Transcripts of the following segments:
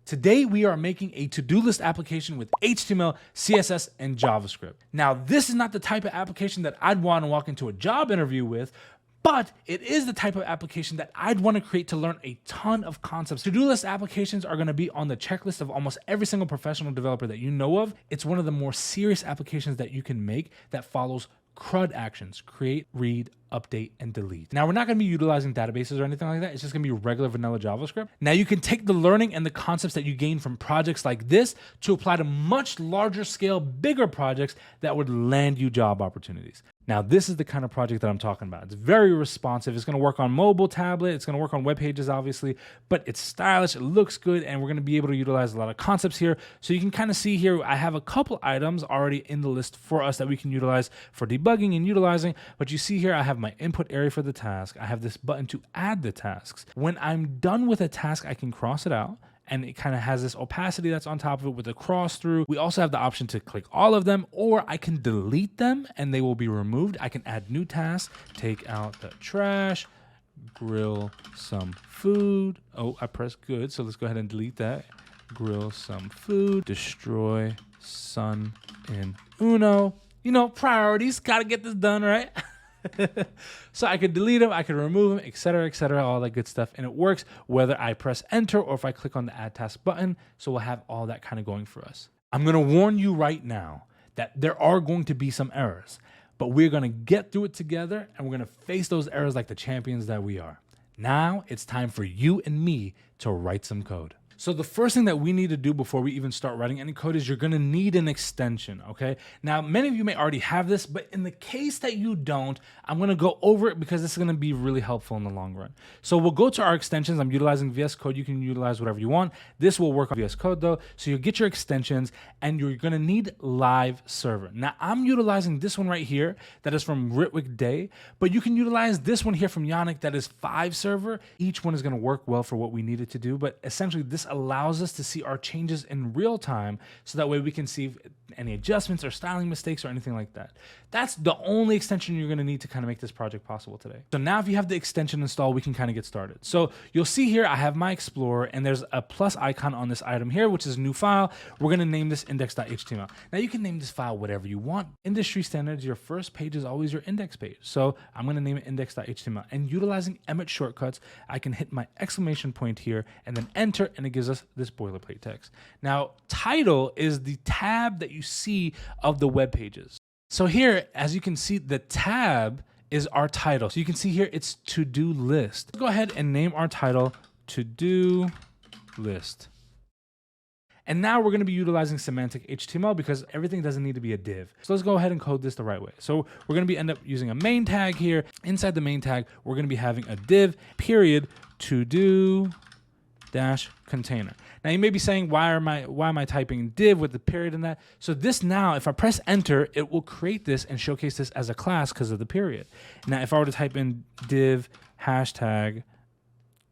Today, we are making a to-do list application with HTML, CSS, and JavaScript. Now, this is not the type of application that I'd want to walk into a job interview with, but it is the type of application that I'd want to create to learn a ton of concepts. To-do list applications are going to be on the checklist of almost every single professional developer that you know of. It's one of the more serious applications that you can make that follows CRUD actions: create, read, update, and delete. Now, we're not going to be utilizing databases or anything like that. It's just going to be regular vanilla JavaScript. Now, you can take the learning and the concepts that you gain from projects like this to apply to much larger scale, bigger projects that would land you job opportunities. Now, this is the kind of project that I'm talking about. It's very responsive. It's going to work on mobile, tablet. It's going to work on web pages, obviously, but it's stylish. It looks good, and we're going to be able to utilize a lot of concepts here. So you can kind of see here, I have a couple items already in the list for us that we can utilize for debugging and utilizing. But you see here, I have my input area for the task. I have this button to add the tasks. When I'm done with a task, I can cross it out, and it kind of has this opacity that's on top of it with a cross through. We also have the option to click all of them, or I can delete them and they will be removed. I can add new tasks, take out the trash, grill some food. Oh, I pressed good, so let's go ahead and delete that. Grill some food, destroy sun in Uno. You know, priorities, gotta get this done, right? So I could delete them, I could remove them, etc., all that good stuff. And it works whether I press enter or if I click on the add task button. So we'll have all that kind of going for us. I'm going to warn you right now that there are going to be some errors, but we're going to get through it together and we're going to face those errors like the champions that we are. Now it's time for you and me to write some code. So the first thing that we need to do before we even start writing any code is you're going to need an extension, okay? Now, many of you may already have this, but in the case that you don't, I'm going to go over it because this is going to be really helpful in the long run. So we'll go to our extensions. I'm utilizing VS Code. You can utilize whatever you want. This will work on VS Code though. So you'll get your extensions and you're going to need live server. Now, I'm utilizing this one right here that is from Ritwik Day, but you can utilize this one here from Yannick that is 5 server. Each one is going to work well for what we need it to do, but essentially this allows us to see our changes in real time so that way we can see any adjustments or styling mistakes or anything like that. That's the only extension you're going to need to kind of make this project possible today. So now if you have the extension installed, we can kind of get started. So you'll see here I have my Explorer and there's a plus icon on this item here, which is new file. We're going to name this index.html. Now you can name this file whatever you want. Industry standards, your first page is always your index page. So I'm going to name it index.html, and utilizing Emmet shortcuts, I can hit my exclamation point here and then enter, and it gives us this boilerplate text. Now, title is the tab that you see of the web pages. So here, as you can see, the tab is our title. So you can see here, it's to-do list. Let's go ahead and name our title to-do list. And now we're going to be utilizing semantic HTML because everything doesn't need to be a div. So let's go ahead and code this the right way. So we're going to end up using a main tag here. Inside the main tag, we're going to be having a div period to-do dash container. Now you may be saying, why am I typing div with the period in that? So this now, if I press enter, it will create this and showcase this as a class because of the period. Now, if I were to type in div hashtag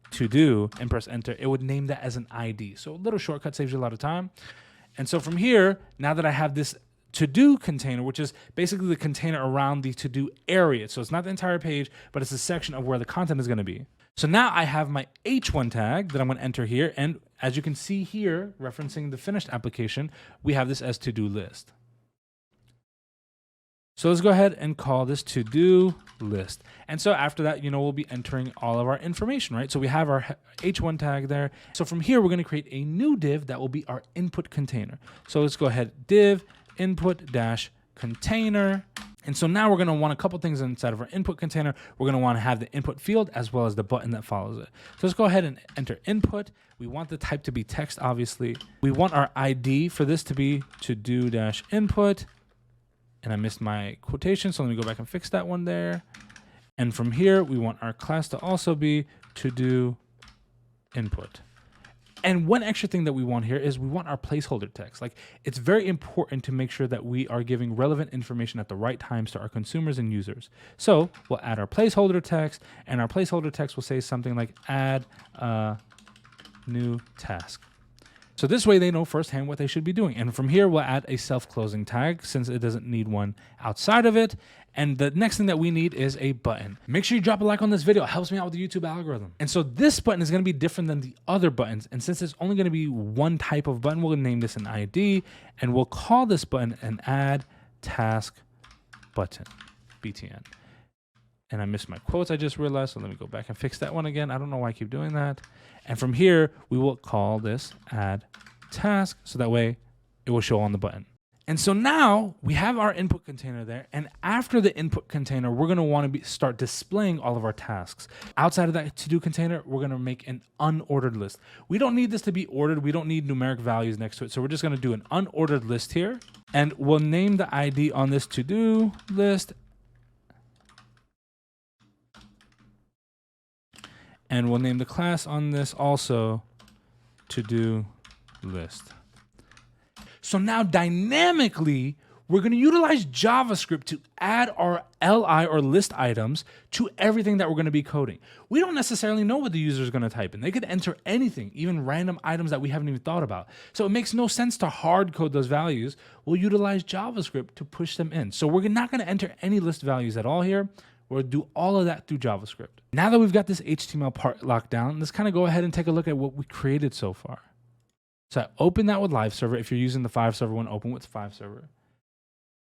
to do and press enter, it would name that as an ID. So a little shortcut saves you a lot of time. And so from here, now that I have this to-do container, which is basically the container around the to-do area. So it's not the entire page, but it's a section of where the content is going to be. So now I have my H1 tag that I'm going to enter here. And as you can see here, referencing the finished application, we have this as to-do list. So let's go ahead and call this to-do list. And so after that, we'll be entering all of our information, right? So we have our H1 tag there. So from here, we're going to create a new div that will be our input container. So let's go ahead, div input dash container. And so now we're going to want a couple things inside of our input container. We're going to want to have the input field as well as the button that follows it. So let's go ahead and enter input. We want the type to be text, obviously. We want our ID for this to be to-do dash input. And I missed my quotation, so let me go back and fix that one there. And from here, we want our class to also be to-do input. And one extra thing that we want here is we want our placeholder text. Like, it's very important to make sure that we are giving relevant information at the right times to our consumers and users. So we'll add our placeholder text, and our placeholder text will say something like add a new task. So this way they know firsthand what they should be doing. And from here, we'll add a self-closing tag since it doesn't need one outside of it. And the next thing that we need is a button. Make sure you drop a like on this video. It helps me out with the YouTube algorithm. And so this button is going to be different than the other buttons. And since it's only going to be one type of button, we'll name this an ID, and we'll call this button an add task button, BTN. And I missed my quotes, I just realized, so let me go back and fix that one again. I don't know why I keep doing that. And from here, we will call this add task, so that way it will show on the button. And so now we have our input container there, and after the input container, we're gonna wanna start displaying all of our tasks. Outside of that to-do container, we're gonna make an unordered list. We don't need this to be ordered, we don't need numeric values next to it, so we're just gonna do an unordered list here, and we'll name the ID on this to-do list, and we'll name the class on this also to-do list. So now dynamically, we're going to utilize JavaScript to add our LI or list items to everything that we're going to be coding. We don't necessarily know what the user is going to type in. They could enter anything, even random items that we haven't even thought about. So it makes no sense to hard code those values. We'll utilize JavaScript to push them in. So we're not going to enter any list values at all here. We'll do all of that through JavaScript. Now that we've got this HTML part locked down, let's kind of go ahead and take a look at what we created so far. So I open that with live server. If you're using the 5 server one, open with 5 server.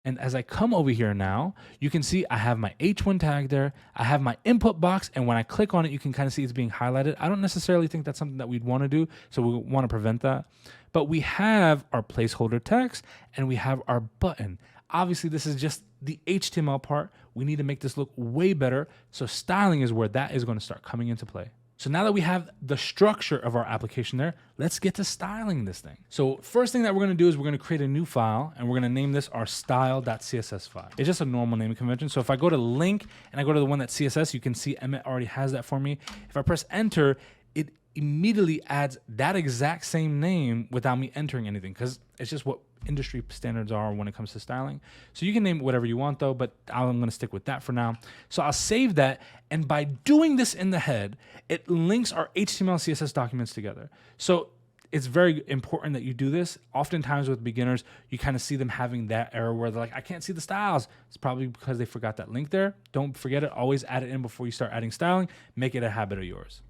And as I come over here now, you can see I have my H1 tag there. I have my input box. And when I click on it, you can kind of see it's being highlighted. I don't necessarily think that's something that we'd want to do. So we want to prevent that. But we have our placeholder text and we have our button. Obviously, this is just the HTML part. We need to make this look way better. So styling is where that is going to start coming into play. So now that we have the structure of our application there, let's get to styling this thing. So first thing that we're going to do is we're going to create a new file, and we're going to name this our style.css file. It's just a normal naming convention. So if I go to link and I go to the one that's CSS, you can see Emmett already has that for me. If I press enter, it immediately adds that exact same name without me entering anything, because it's just what industry standards are when it comes to styling. So you can name it whatever you want though, but I'm going to stick with that for now. So I'll save that. And by doing this in the head, it links our HTML CSS documents together. So it's very important that you do this. Oftentimes with beginners, you kind of see them having that error where they're like, I can't see the styles. It's probably because they forgot that link there. Don't forget it. Always add it in before you start adding styling. Make it a habit of yours.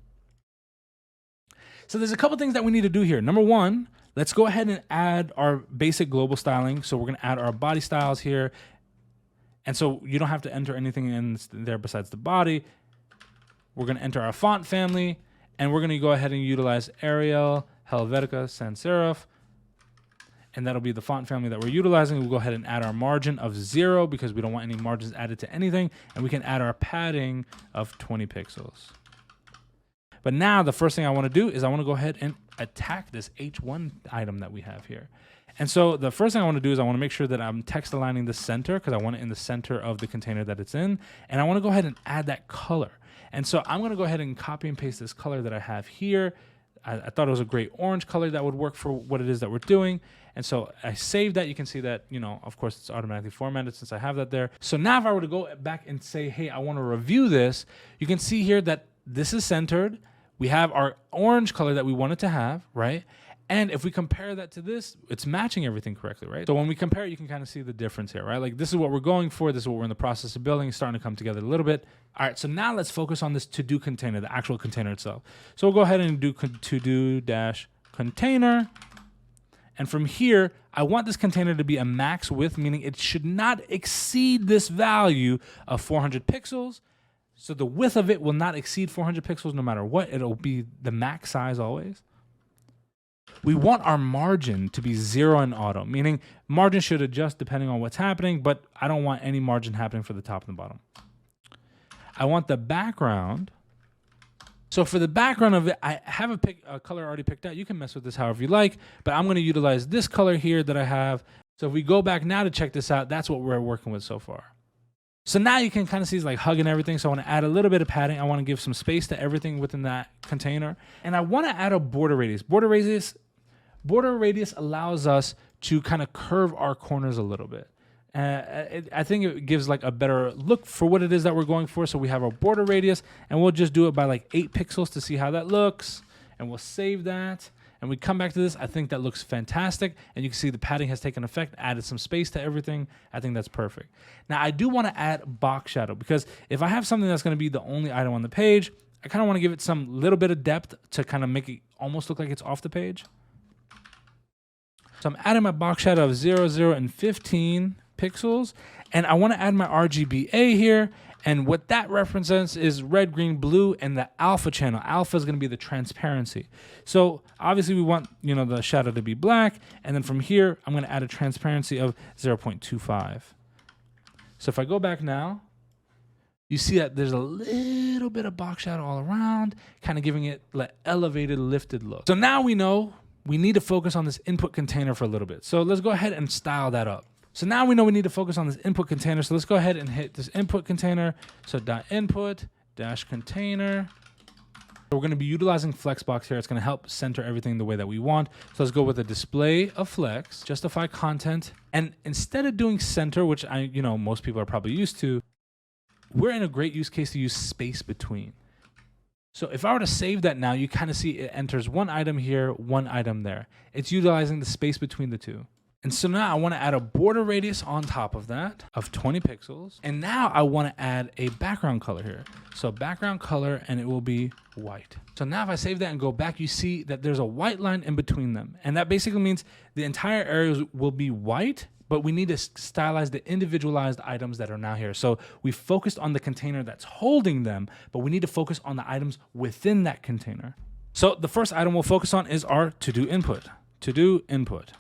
So there's a couple things that we need to do here. Number one, let's go ahead and add our basic global styling. So we're going to add our body styles here. And so you don't have to enter anything in there besides the body. We're going to enter our font family, and we're going to go ahead and utilize Arial, Helvetica, Sans Serif. And that'll be the font family that we're utilizing. We'll go ahead and add our margin of 0 because we don't want any margins added to anything. And we can add our padding of 20 pixels. But now the first thing I want to do is I want to go ahead and attack this H1 item that we have here. And so the first thing I want to do is I want to make sure that I'm text aligning the center because I want it in the center of the container that it's in. And I want to go ahead and add that color. And so I'm going to go ahead and copy and paste this color that I have here. I thought it was a great orange color that would work for what it is that we're doing. And so I saved that. You can see that, you know, of course, it's automatically formatted since I have that there. So now if I were to go back and say, hey, I want to review this, you can see here that this is centered. We have our orange color that we wanted to have, right? And if we compare that to this, it's matching everything correctly, right? So when we compare, you can kind of see the difference here, right? Like this is what we're going for. This is what we're in the process of building. It's starting to come together a little bit. All right, so now let's focus on this to-do container, the actual container itself. So we'll go ahead and do to-do-container. And from here, I want this container to be a max width, meaning it should not exceed this value of 400 pixels. So the width of it will not exceed 400 pixels no matter what. It'll be the max size always. We want our margin to be 0 and auto, meaning margin should adjust depending on what's happening, but I don't want any margin happening for the top and the bottom. I want the background. So for the background of it, I have a color already picked out. You can mess with this however you like, but I'm going to utilize this color here that I have. So if we go back now to check this out, that's what we're working with so far. So now you can kind of see it's like hugging everything. So I want to add a little bit of padding. I want to give some space to everything within that container. And I want to add a border radius. Border radius allows us to kind of curve our corners a little bit. I think it gives like a better look for what it is that we're going for. So we have our border radius, and we'll just do it by like 8 pixels to see how that looks. And we'll save that. And and we come back to this, I think that looks fantastic. And you can see the padding has taken effect, added some space to everything. I think that's perfect. Now I do want to add box shadow, because if I have something that's going to be the only item on the page, I kind of want to give it some little bit of depth to kind of make it almost look like it's off the page. So I'm adding my box shadow of 0, 0, and 15 pixels. And I want to add my RGBA here. And what that represents is red, green, blue, and the alpha channel. Alpha is going to be the transparency. So obviously we want, the shadow to be black. And then from here, I'm going to add a transparency of 0.25. So if I go back now, you see that there's a little bit of box shadow all around, kind of giving it an elevated, lifted look. So now we know we need to focus on this input container for a little bit. So let's go ahead and style that up. So now we know we need to focus on this input container. So let's go ahead and hit this input container. So .input -container. We're going to be utilizing Flexbox here. It's going to help center everything the way that we want. So let's go with a display of flex, justify content. And instead of doing center, which most people are probably used to, we're in a great use case to use space between. So if I were to save that now, you kind of see it enters one item here, one item there. It's utilizing the space between the two. And so now I want to add a border radius on top of that of 20 pixels. And now I want to add a background color here. So background color, and it will be white. So now if I save that and go back, you see that there's a white line in between them. And that basically means the entire area will be white, but we need to stylize the individualized items that are now here. So we focused on the container that's holding them, but we need to focus on the items within that container. So the first item we'll focus on is our to-do input. To-do input.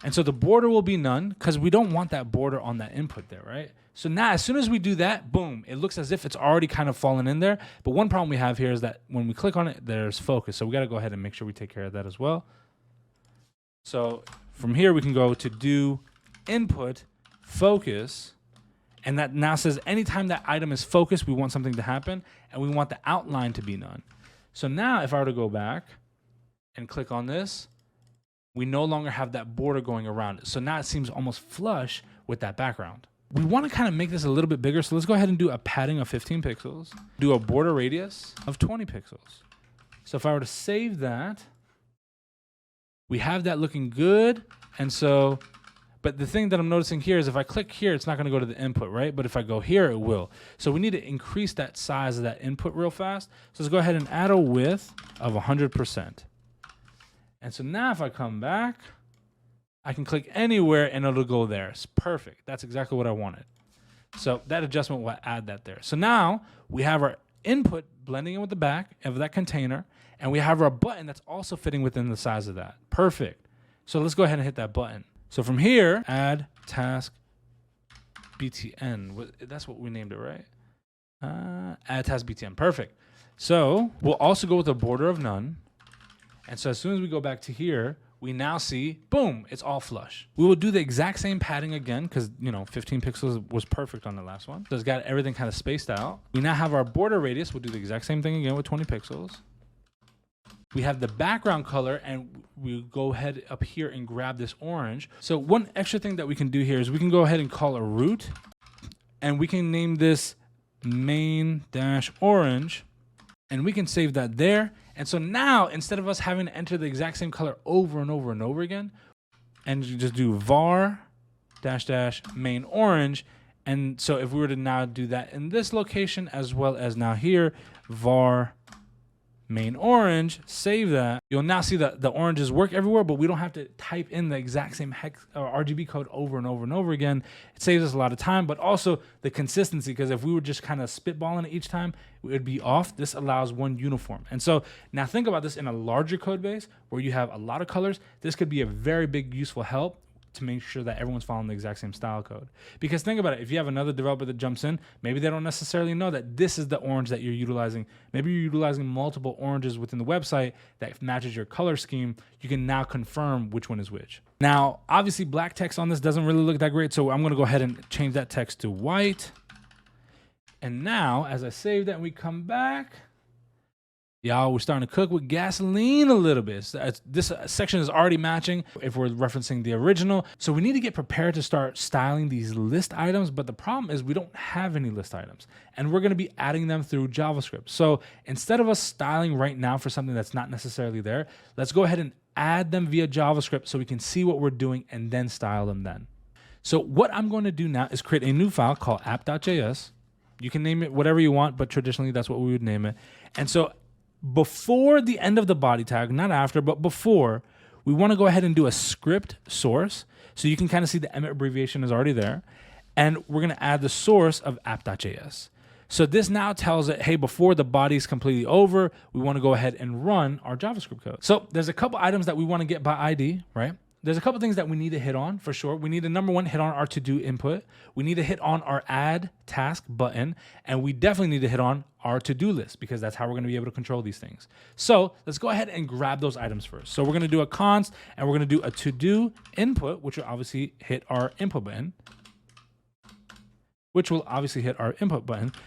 And so the border will be none, because we don't want that border on that input there, right? So now as soon as we do that, boom, it looks as if it's already kind of fallen in there. But one problem we have here is that when we click on it, there's focus. So we got to go ahead and make sure we take care of that as well. So from here, we can go to do input focus. And that now says anytime that item is focused, we want something to happen. And we want the outline to be none. So now if I were to go back and click on this, we no longer have that border going around it. So now it seems almost flush with that background. We want to kind of make this a little bit bigger. So let's go ahead and do a padding of 15 pixels. Do a border radius of 20 pixels. So if I were to save that, we have that looking good. And so, but the thing that I'm noticing here is if I click here, it's not going to go to the input, right? But if I go here, it will. So we need to increase that size of that input real fast. So let's go ahead and add a width of 100%. And so now if I come back, I can click anywhere and it'll go there. It's perfect. That's exactly what I wanted. So that adjustment will add that there. So now we have our input blending in with the back of that container, and we have our button that's also fitting within the size of that. Perfect. So let's go ahead and hit that button. So from here, add task BTN. That's what we named it, right? Add task BTN. Perfect. So we'll also go with a border of none. And so as soon as we go back to here, we now see, boom, it's all flush. We will do the exact same padding again because, 15 pixels was perfect on the last one. So it's got everything kind of spaced out. We now have our border radius. We'll do the exact same thing again with 20 pixels. We have the background color, and we go ahead up here and grab this orange. So one extra thing that we can do here is we can go ahead and call a root, and we can name this main-orange, and we can save that there. And so now, instead of us having to enter the exact same color over and over and over again, and you just do var --main orange. And so if we were to now do that in this location, as well as now here, var main orange, save that, you'll now see that the oranges work everywhere, but we don't have to type in the exact same hex or RGB code over and over and over again. It saves us a lot of time, but also the consistency, because if we were just kind of spitballing it each time, it would be off. This allows one uniform. And so now think about this in a larger code base where you have a lot of colors. This could be a very big useful help to make sure that everyone's following the exact same style code. Because think about it, if you have another developer that jumps in, maybe they don't necessarily know that this is the orange that you're utilizing. Maybe you're utilizing multiple oranges within the website that matches your color scheme. You can now confirm which one is which. Now, obviously black text on this doesn't really look that great, so I'm gonna go ahead and change that text to white. And now, as I save that and we come back, Y'all, we're starting to cook with gasoline a little bit. This section is already matching if we're referencing the original. So we need to get prepared to start styling these list items. But the problem is we don't have any list items. And we're going to be adding them through JavaScript. So instead of us styling right now for something that's not necessarily there, let's go ahead and add them via JavaScript so we can see what we're doing and then style them then. So what I'm going to do now is create a new file called app.js. You can name it whatever you want, but traditionally that's what we would name it. And so before the end of the body tag, not after, but before, we want to go ahead and do a script source. So you can kind of see the Emmet abbreviation is already there. And we're going to add the source of app.js. So this now tells it, hey, before the body is completely over, we want to go ahead and run our JavaScript code. So there's a couple items that we want to get by ID, right? There's a couple things that we need to hit on for sure. We need to, number one, hit on our to-do input. We need to hit on our add task button. And we definitely need to hit on our to-do list because that's how we're going to be able to control these things. So let's go ahead and grab those items first. So we're going to do a const and we're going to do a to-do input, which will obviously hit our input button.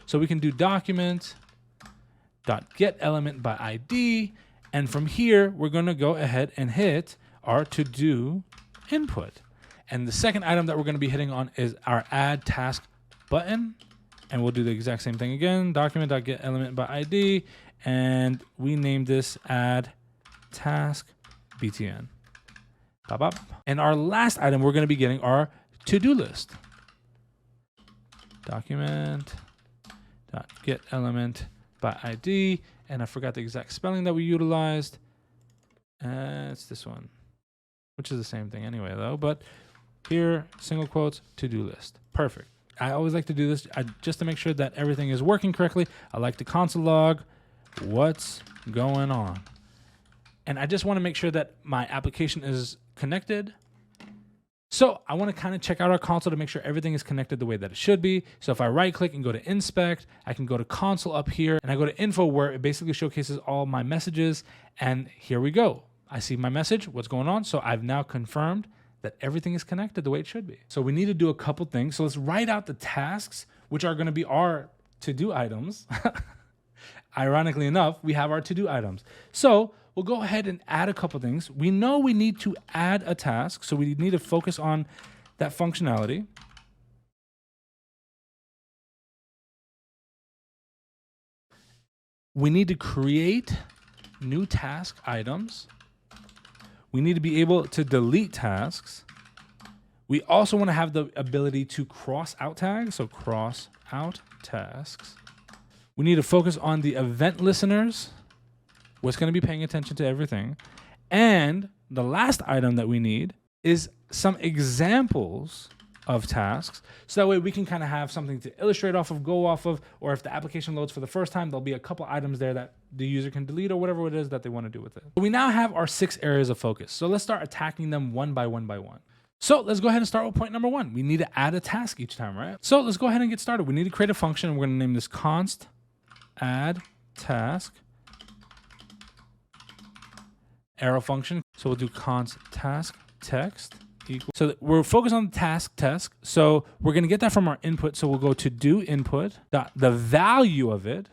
So we can do document.getElement by ID. And from here, we're going to go ahead and hit our to-do input. And the second item that we're going to be hitting on is our add task button. And we'll do the exact same thing again, document.getElement by ID. And we name this add task btn. Pop up. And our last item, we're going to be getting our to-do list. Document.getElement by ID. And I forgot the exact spelling that we utilized. It's this one, which is the same thing anyway, though. But here, single quotes, to-do list. Perfect. I always like to do this just to make sure that everything is working correctly. I like to console log what's going on. And I just want to make sure that my application is connected. So I want to kind of check out our console to make sure everything is connected the way that it should be. So if I right click and go to inspect, I can go to console up here and I go to info where it basically showcases all my messages. And here we go. I see my message, what's going on. So I've now confirmed that everything is connected the way it should be. So we need to do a couple things. So let's write out the tasks, which are going to be our to-do items. Ironically enough, we have our to-do items. So we'll go ahead and add a couple things. We know we need to add a task, so we need to focus on that functionality. We need to create new task items. We need to be able to delete tasks. We also want to have the ability to cross out tags, so cross out tasks. We need to focus on the event listeners, what's going to be paying attention to everything. And the last item that we need is some examples of tasks. So that way we can kind of have something to illustrate off of, go off of, or if the application loads for the first time, there'll be a couple items there that the user can delete or whatever it is that they want to do with it. So we now have our 6 areas of focus. So let's start attacking them one by one by one. So let's go ahead and start with point number 1. We need to add a task each time, right? So let's go ahead and get started. We need to create a function. And we're going to name this const add task arrow function. So we'll do const task text equal. So we're focused on the task. So we're going to get that from our input. So we'll go to do input, the value of it,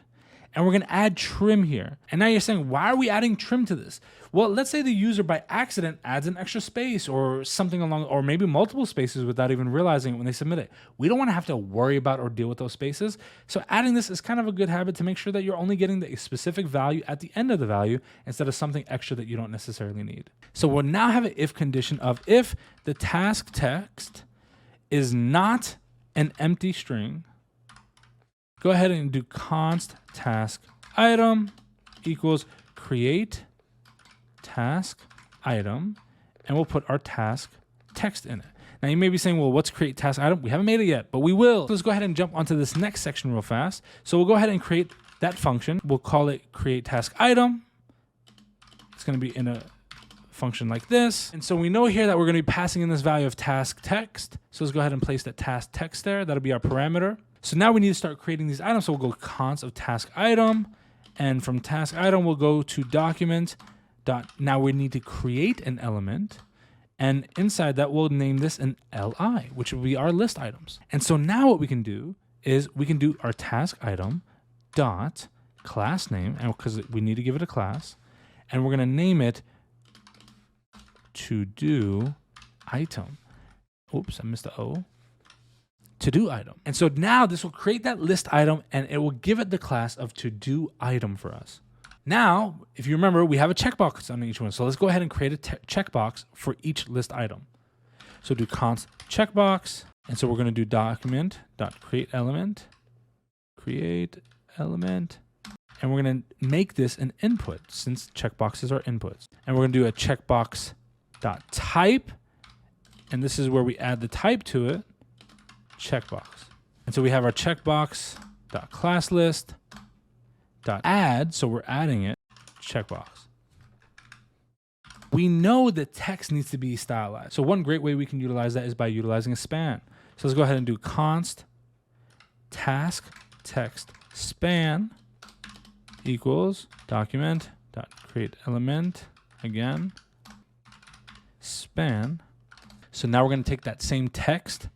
and we're going to add trim here. And now you're saying, why are we adding trim to this? Well, let's say the user by accident adds an extra space or something along, or maybe multiple spaces without even realizing it when they submit it. We don't want to have to worry about or deal with those spaces. So adding this is kind of a good habit to make sure that you're only getting the specific value at the end of the value instead of something extra that you don't necessarily need. So we'll now have an if condition of if the task text is not an empty string, go ahead and do const task item equals create task item, and we'll put our task text in it. Now you may be saying, well, what's create task item? We haven't made it yet, but we will. So let's go ahead and jump onto this next section real fast. So we'll go ahead and create that function. We'll call it create task item. It's going to be in a function like this. And so we know here that we're going to be passing in this value of task text. So let's go ahead and place that task text there. That'll be our parameter. So now we need to start creating these items. So we'll go const of task item. And from task item, we'll go to document. Now we need to create an element. And inside that, we'll name this an li, which will be our list items. And so now what we can do is we can do our task item dot class name, and because we need to give it a class, and we're going to name it to do item. Oops, I missed the O. To do item. And so now this will create that list item and it will give it the class of to do item for us. Now, if you remember, we have a checkbox on each one. So let's go ahead and create a checkbox for each list item. So do const checkbox. And so we're going to do document.createElement, create element. And we're going to make this an input since checkboxes are inputs. And we're going to do a checkbox.type. And this is where we add the type to it. Checkbox. And so we have our checkbox.classList.add, so we're adding it, checkbox. We know that text needs to be stylized. So one great way we can utilize that is by utilizing a span. So let's go ahead and do const task text span equals document.createElement, again, span. So now we're going to take that same text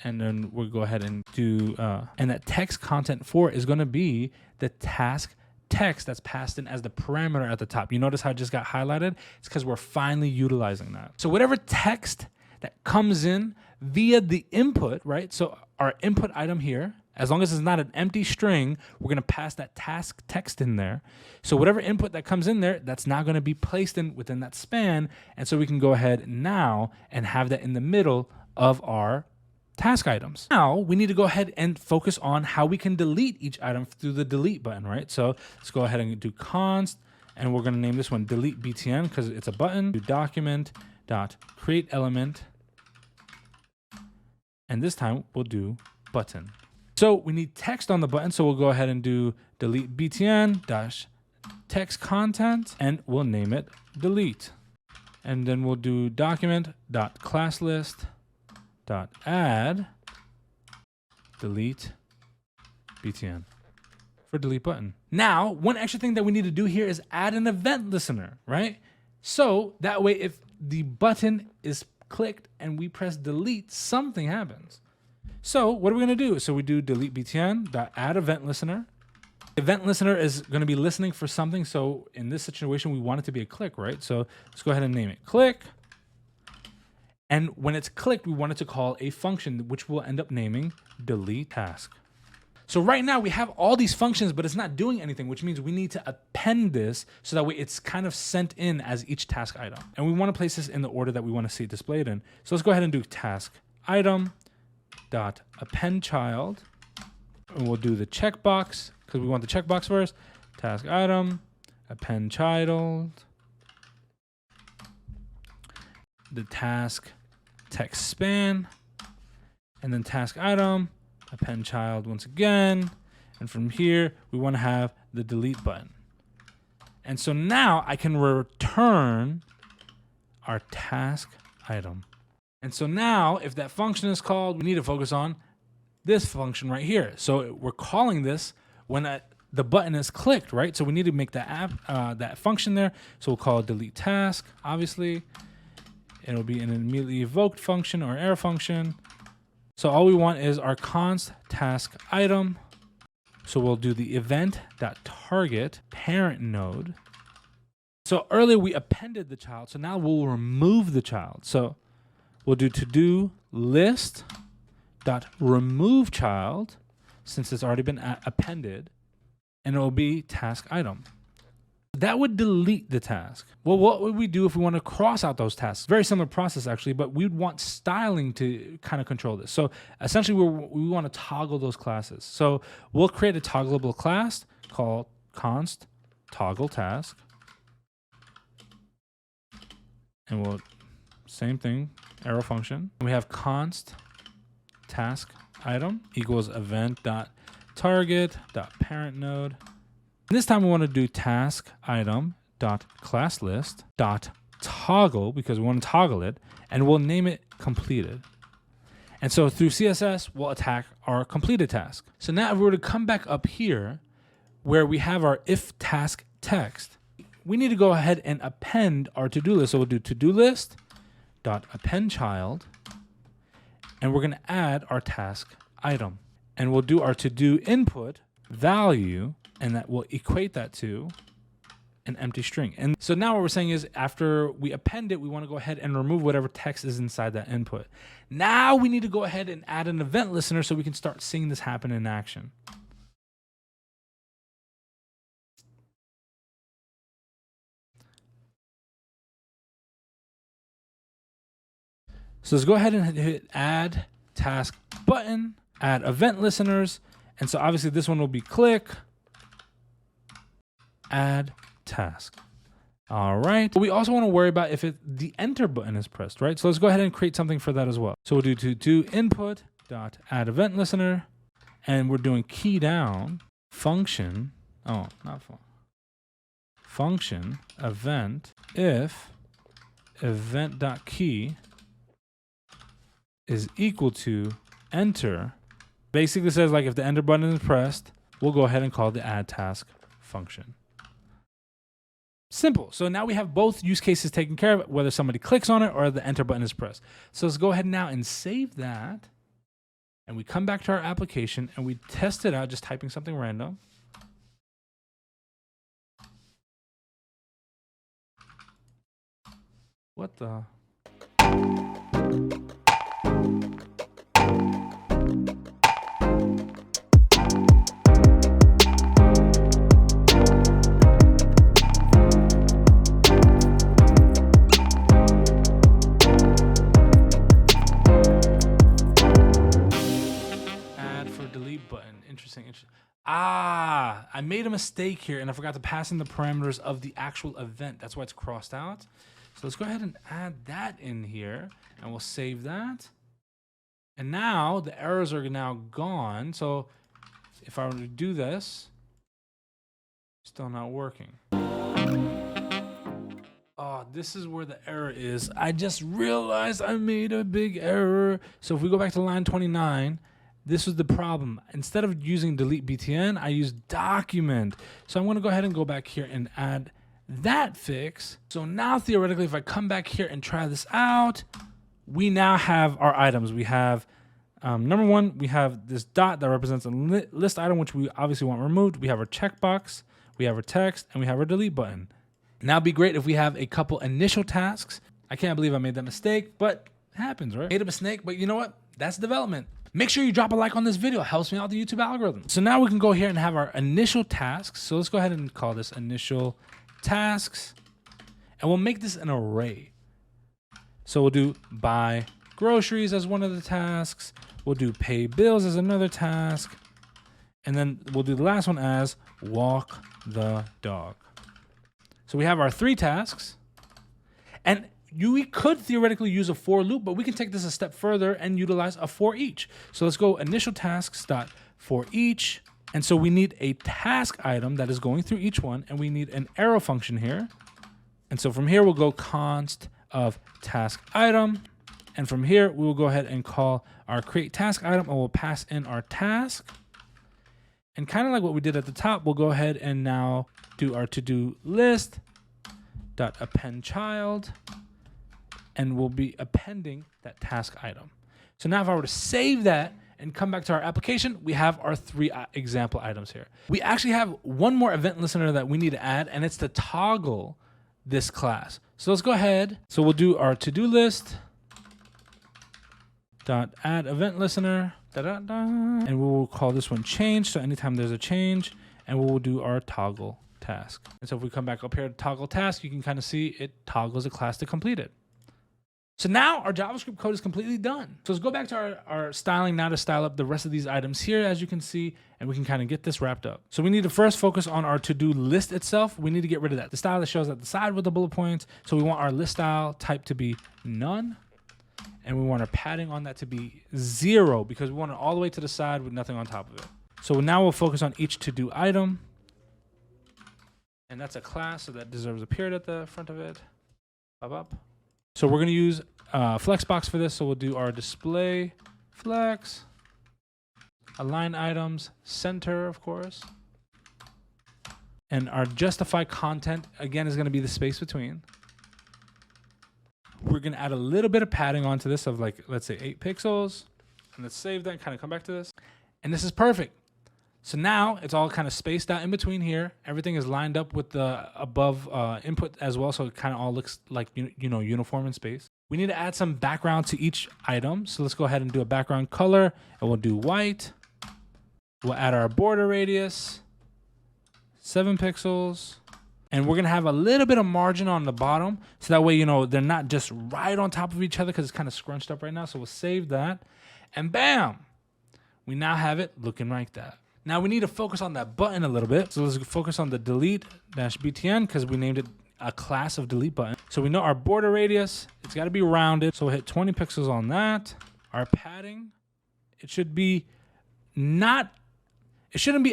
and then we'll go ahead and do, and that text content for is going to be the task text that's passed in as the parameter at the top. You notice how it just got highlighted? It's because we're finally utilizing that. So whatever text that comes in via the input, right? So our input item here, as long as it's not an empty string, we're going to pass that task text in there. So whatever input that comes in there, that's now going to be placed in within that span. And so we can go ahead now and have that in the middle of our task items. Now we need to go ahead and focus on how we can delete each item through the delete button, right? So let's go ahead and do const, and we're going to name this one delete btn because it's a button. Do document.createElement, and this time we'll do button. So we need text on the button, so we'll go ahead and do delete btn dash text content, and we'll name it delete. And then we'll do document.classList.add delete btn for delete button. Now, one extra thing that we need to do here is add an event listener, right? So that way, if the button is clicked and we press delete, something happens. So what are we going to do? So we do delete btn.add event listener. Event listener is going to be listening for something. So in this situation, we want it to be a click, right? So let's go ahead and name it click. And when it's clicked, we want it to call a function, which we'll end up naming delete task. So right now we have all these functions, but it's not doing anything, which means we need to append this so that way it's kind of sent in as each task item. And we want to place this in the order that we want to see it displayed in. So let's go ahead and do task item dot append child, and we'll do the checkbox because we want the checkbox first. Task item append child, the task text span, and then task item append child once again. And from here we want to have the delete button. And so now I can return our task item. And so now if that function is called, we need to focus on this function right here. So we're calling this when the button is clicked, right? So we need to make that function there. So we'll call it delete task, obviously. It'll be an immediately evoked function or error function. So all we want is our const task item. So we'll do the event.target parent node. So earlier we appended the child. So now we'll remove the child. So we'll do to do list dot remove child since it's already been appended, and it will be task item. That would delete the task. Well, what would we do if we want to cross out those tasks? Very similar process actually, but we'd want styling to kind of control this. So essentially we want to toggle those classes. So we'll create a toggleable class called const toggle task. And we'll, same thing, arrow function. We have const task item equals event.target.parent node. And this time we want to do task item dot class list dot toggle because we want to toggle it, and we'll name it completed. And so through CSS, we'll attack our completed task. So now if we were to come back up here where we have our if task text, we need to go ahead and append our to-do list. So we'll do to-do list dot append child, and we're going to add our task item. And we'll do our to-do input value, and that will equate that to an empty string. And so now what we're saying is after we append it, we want to go ahead and remove whatever text is inside that input. Now we need to go ahead and add an event listener so we can start seeing this happen in action. So let's go ahead and hit add task button, add event listeners. And so obviously this one will be click, add task. All right. But we also want to worry about if the enter button is pressed, right? So let's go ahead and create something for that as well. So we'll do input dot add event listener, and we're doing key down function. Oh, not function event if event.key is equal to enter. Basically says like if the enter button is pressed, we'll go ahead and call the add task function. Simple. So now we have both use cases taken care of, whether somebody clicks on it or the enter button is pressed. So let's go ahead now and save that. And we come back to our application and we test it out, just typing something random. What the? Interesting. Ah, I made a mistake here and I forgot to pass in the parameters of the actual event. That's why it's crossed out. So let's go ahead and add that in here and we'll save that. And now the errors are now gone. So if I were to do this, still not working. Oh, this is where the error is. I just realized I made a big error. So if we go back to line 29, this was the problem. Instead of using delete btn, I used document. So I'm going to go ahead and go back here and add that fix. So now theoretically, if I come back here and try this out, we now have our items. We have number one, we have this dot that represents a list item, which we obviously want removed. We have our checkbox, we have our text, and we have our delete button. Now it'd be great if we have a couple initial tasks. I can't believe I made that mistake, but it happens, right? Made a mistake, but you know what? That's development. Make sure you drop a like on this video. It helps me out the YouTube algorithm. So now we can go here and have our initial tasks. So let's go ahead and call this initial tasks. And we'll make this an array. So we'll do buy groceries as one of the tasks. We'll do pay bills as another task. And then we'll do the last one as walk the dog. So we have our 3 tasks. And we could theoretically use a for loop, but we can take this a step further and utilize a for each. So let's go initial tasks dot for each. And so we need a task item that is going through each one, and we need an arrow function here. And so from here, we'll go const of task item. And from here, we will go ahead and call our create task item, and we'll pass in our task. And kind of like what we did at the top, we'll go ahead and now do our to-do list dot append child. And we'll be appending that task item. So now if I were to save that and come back to our application, we have our 3 example items here. We actually have one more event listener that we need to add, and it's to toggle this class. So let's go ahead. So we'll do our to-do list dot add event listener, and we will call this one change. So anytime there's a change, and we will do our toggle task. And so if we come back up here to toggle task, you can kind of see it toggles a class to complete it. So now our JavaScript code is completely done. So let's go back to our styling now to style up the rest of these items here, as you can see, and we can kind of get this wrapped up. So we need to first focus on our to-do list itself. We need to get rid of that. The style that shows at the side with the bullet points. So we want our list style type to be none. And we want our padding on that to be 0 because we want it all the way to the side with nothing on top of it. So now we'll focus on each to-do item. And that's a class, so that deserves a period at the front of it. Up. So we're going to use Flexbox for this. So we'll do our display flex, align items, center, of course. And our justify content, again, is going to be the space between. We're going to add a little bit of padding onto this of like, let's say 8 pixels. And let's save that and kind of come back to this. And this is perfect. So now it's all kind of spaced out in between here. Everything is lined up with the above input as well, so it kind of all looks like uniform in space. We need to add some background to each item. So let's go ahead and do a background color, and we'll do white. We'll add our border radius, 7 pixels. And we're gonna have a little bit of margin on the bottom, so that way, they're not just right on top of each other because it's kind of scrunched up right now. So we'll save that, and bam, we now have it looking like that. Now we need to focus on that button a little bit. So let's focus on the delete-btn because we named it a class of delete button. So we know our border radius, it's gotta be rounded. So we'll hit 20 pixels on that. Our padding, it shouldn't be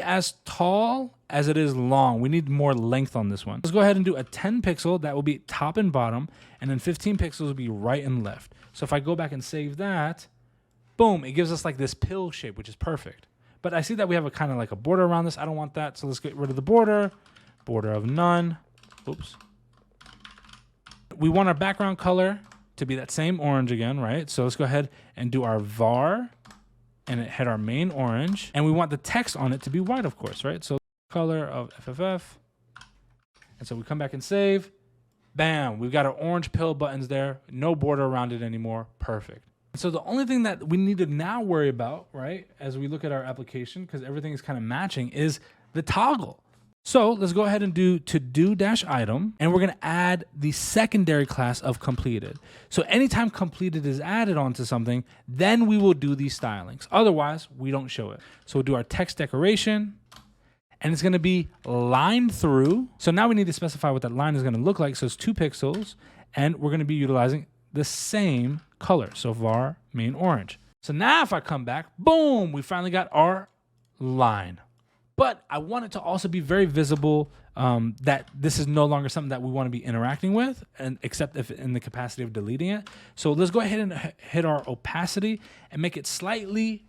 as tall as it is long. We need more length on this one. Let's go ahead and do a 10 pixel. That will be top and bottom. And then 15 pixels will be right and left. So if I go back and save that, boom, it gives us like this pill shape, which is perfect. But I see that we have a kind of like a border around this. I don't want that. So let's get rid of the border of none. Oops. We want our background color to be that same orange again, right? So let's go ahead and do our var and hit our main orange. And we want the text on it to be white, of course, right? So color of FFF. And so we come back and save. Bam, we've got our orange pill buttons there. No border around it anymore. Perfect. So the only thing that we need to now worry about, right, as we look at our application, because everything is kind of matching, is the toggle. So let's go ahead and do to-do-item, and we're going to add the secondary class of completed. So anytime completed is added onto something, then we will do these stylings. Otherwise, we don't show it. So we'll do our text decoration, and it's going to be lined through. So now we need to specify what that line is going to look like. So it's 2 pixels, and we're going to be utilizing the same color. So var main orange. So now if I come back, boom, we finally got our line. But I want it to also be very visible that this is no longer something that we want to be interacting with, and except if in the capacity of deleting it. So let's go ahead and hit our opacity and make it slightly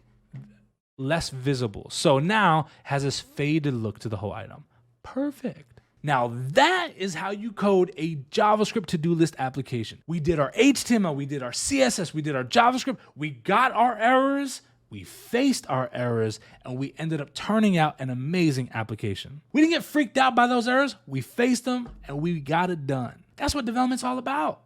less visible. So now it has this faded look to the whole item. Perfect. Now that is how you code a JavaScript to-do list application. We did our HTML, we did our CSS, we did our JavaScript, we got our errors, we faced our errors, and we ended up turning out an amazing application. We didn't get freaked out by those errors, we faced them, and we got it done. That's what development's all about.